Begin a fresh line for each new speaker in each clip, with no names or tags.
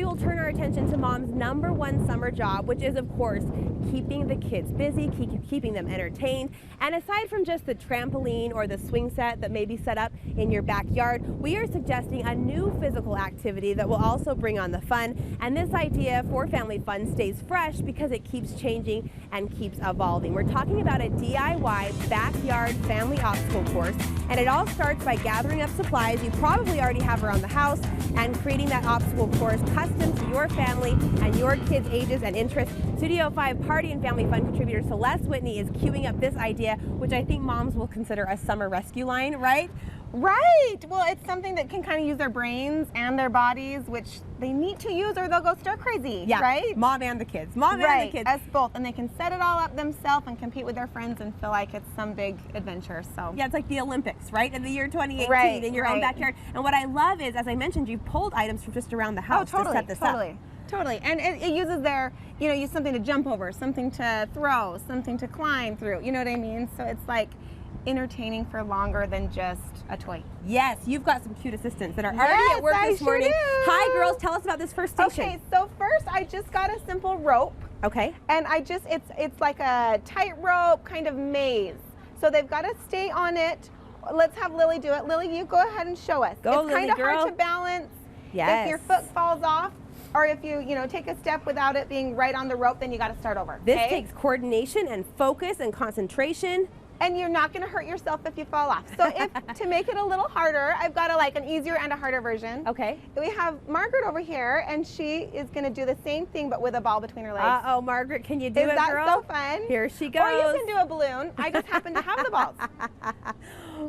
We will turn our attention to mom's #1 summer job, which is, of course, keeping the kids busy, keeping them entertained. And aside from just the trampoline or the swing set that may be set up in your backyard, we are suggesting a new physical activity that will also bring on the fun. And this idea for family fun stays fresh because it keeps changing and keeps evolving. We're talking about a DIY backyard family obstacle course, and it all starts by gathering up supplies you probably already have around the house and creating that obstacle course custom to your family and your kids' ages and interests. Studio 5 Party and Family Fun contributor Celeste Whitney is queuing up this idea, which I think moms will consider a summer rescue line, right?
Right. Well, it's something that can kind of use their brains and their bodies, which they need to use or they'll go stir crazy.
Yeah,
right?
Mom and the kids. Mom
right.
and the kids.
Us both. And they can set it all up themselves and compete with their friends and feel like it's some big adventure. So
yeah, it's like the Olympics, right? In the year 2018
right,
in your own backyard. And what I love is, as I mentioned, you've pulled items from just around the house to set this up.
Totally. And it uses their, use something to jump over, something to throw, something to climb through. You know what I mean? So it's like entertaining for longer than just a toy.
Yes, you've got some cute assistants that are already at work this morning. Hi girls, tell us about this first station.
Okay, so first I just got a simple rope.
Okay.
And it's like a tightrope kind of maze. So they've got to stay on it. Let's have Lily do it. Lily, you go ahead and show us.
Go,
it's kind of hard to balance.
Yes.
If your foot falls off, or if you take a step without it being right on the rope, then you got to start over.
This takes coordination and focus and concentration.
And you're not going to hurt yourself if you fall off. So to make it a little harder, I've got an easier and a harder version.
Okay.
We have Margaret over here, and she is going to do the same thing, but with a ball between her legs.
Uh-oh, Margaret, can you do it, girl?
Is that so fun?
Here she goes.
Or you can do a balloon. I just happen to have the balls.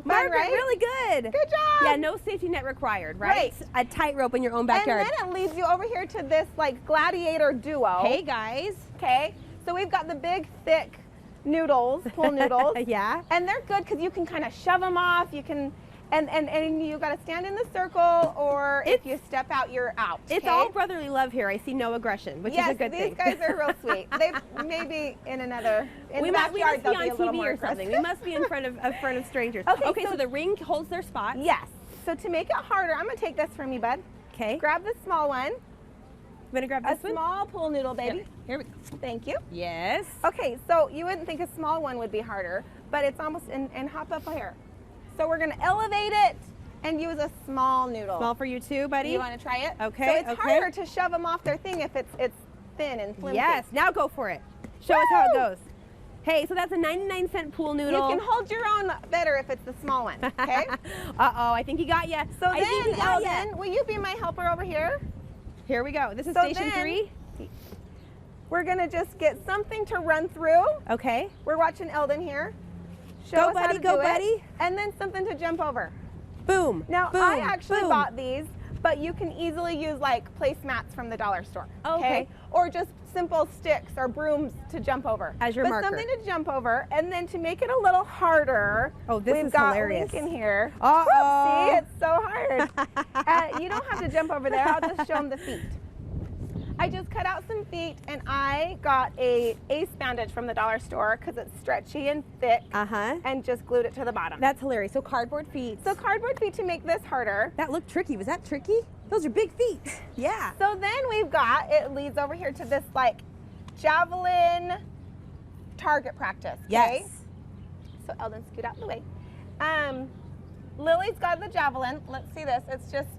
Margaret,
right?
Really good.
Good job.
Yeah, no safety net required, right? A tightrope in your own backyard.
And then it leads you over here to this gladiator duo.
Hey guys.
Okay. So we've got the big, thick noodles, pool noodles.
Yeah.
And they're good because you can kind of shove them off. You can, and you got to stand in the circle, or if you step out, you're out.
It's all brotherly love here. I see no aggression, which is a good thing.
Yes, these guys are real sweet. They maybe in the backyard,
we must be on
a
TV
more
or something. We must be in front of strangers. Okay, so the ring holds their spot.
Yes. So to make it harder, I'm gonna take this from you, bud.
Okay.
Grab the small one.
I'm gonna grab this one.
A small pool noodle, baby.
Yep. Here we go.
Thank you.
Yes.
Okay, so you wouldn't think a small one would be harder, but it's almost, and hop up here. So we're gonna elevate it and use a small noodle.
Small for you too, buddy?
You wanna try it?
Okay,
So it's harder to shove them off their thing if it's thin and flimsy.
Yes, now go for it. Show us how it goes. Hey, so that's a 99-cent pool noodle.
You can hold your own better if it's the small one, okay?
Uh-oh, I think he got you.
So then, Eldon, will you be my helper over here?
Here we go. This is station 3.
We're gonna just get something to run through.
Okay.
We're watching Eldon here.
Go, buddy, go, buddy.
And then something to jump over.
Boom.
Now,
boom,
I actually
boom.
bought these, but you can easily use placemats from the dollar store.
Okay.
Or just simple sticks or brooms to jump over.
As your marker.
Something to jump over, and then to make it a little harder.
Oh, this
we've
is
got
hilarious.
Lincoln here.
Uh-oh.
See, it's so hard. You don't have to jump over there. I'll just show them the feet. I just cut out some feet, and I got a ace bandage from the dollar store because it's stretchy and thick, and just glued it to the bottom.
That's hilarious. So cardboard feet.
So cardboard feet to make this harder.
That looked tricky. Was that tricky? Those are big feet. Yeah.
So then we've got, it leads over here to this javelin target practice. Okay?
Yes.
So Eldon, scoot out of the way. Lily's got the javelin. Let's see this. It's just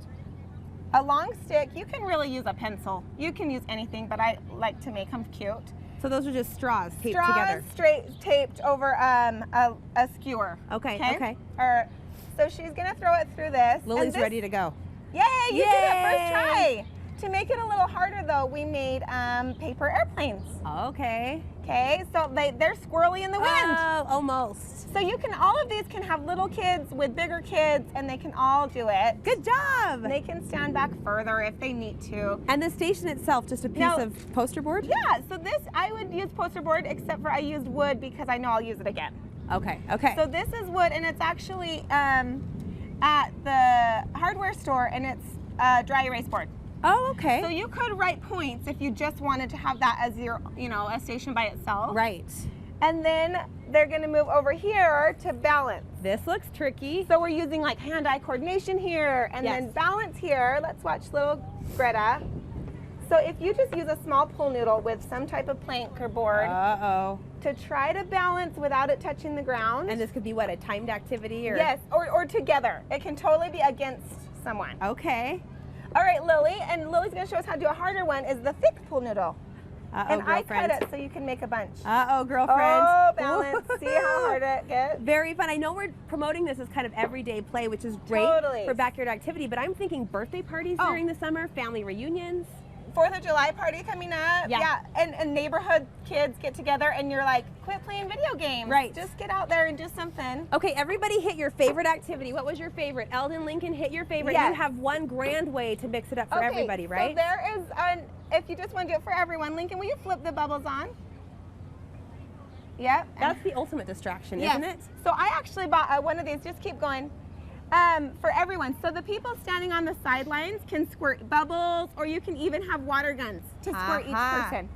a long stick. You can really use a pencil. You can use anything, but I like to make them cute.
So those are just straws taped together.
Straws taped over a skewer.
Okay. Okay.
So she's gonna throw it through this.
Lily's ready to go.
Yay! You did it first try. To make it a little harder, though, we made paper airplanes.
Okay.
Okay, so they're squirrely in the wind.
Oh, almost.
So all of these can have little kids with bigger kids, and they can all do it.
Good job.
They can stand back further if they need to.
And the station itself, just a piece of poster board?
Yeah, so this, I would use poster board, except for I used wood because I know I'll use it again.
Okay, okay.
So this is wood, and it's actually at the hardware store, and it's a dry erase board.
Oh, okay.
So you could write points if you just wanted to have that as your, a station by itself.
Right.
And then they're going to move over here to balance.
This looks tricky.
So we're using hand-eye coordination here, and then balance here. Let's watch little Greta. So if you just use a small pool noodle with some type of plank or board to try to balance without it touching the ground.
And this could be what, a timed activity? Or?
Yes, or together. It can totally be against someone.
Okay.
All right, Lily, and Lily's gonna show us how to do a harder one, is the thick pool noodle. And I cut it so you can make a bunch.
Girlfriend.
Oh, balance. See how hard it gets?
Very fun. I know we're promoting this as kind of everyday play, which is great for backyard activity, but I'm thinking birthday parties during the summer, family reunions.
4th of July party coming up.
Yeah.
And neighborhood kids get together and you're like, quit playing video games.
Right.
Just get out there and do something.
Okay, everybody hit your favorite activity. What was your favorite? Eldon, Lincoln, hit your favorite.
Yes.
You have one grand way to mix it up for everybody, right?
So there is if you just want to do it for everyone, Lincoln, will you flip the bubbles on? Yep.
That's the ultimate distraction, isn't it?
So I actually bought one of these. Just keep going. For everyone. So the people standing on the sidelines can squirt bubbles, or you can even have water guns to squirt each person.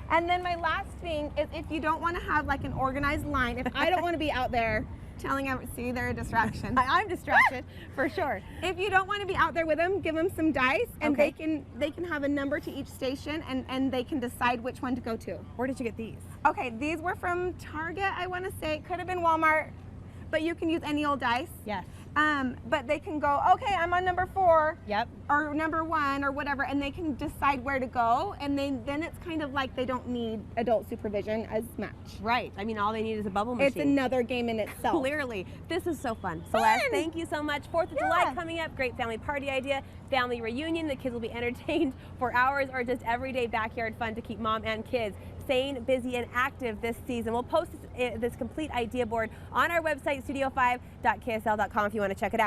And then my last thing is, if you don't want to have like an organized line, if I don't want to be out there telling everyone, see, they're a distraction.
I'm distracted for sure.
If you don't want to be out there with them, give them some dice, and they can have a number to each station, and they can decide which one to go to.
Where did you get these?
Okay, these were from Target, I want to say. It could have been Walmart, but you can use any old dice.
Yes.
But they can go, okay, I'm on number 4.
Yep.
Or number 1 or whatever, and they can decide where to go, and then it's kind of like they don't need adult supervision as much.
Right. I mean, all they need is a bubble machine.
It's another game in itself.
Clearly. This is so fun. Celeste, thank you so much. 4th of July coming up. Great family party idea. Family reunion. The kids will be entertained for hours, or just everyday backyard fun to keep mom and kids sane, busy, and active this season. We'll post this complete idea board on our website, studio5.ksl.com, if you want to check it out.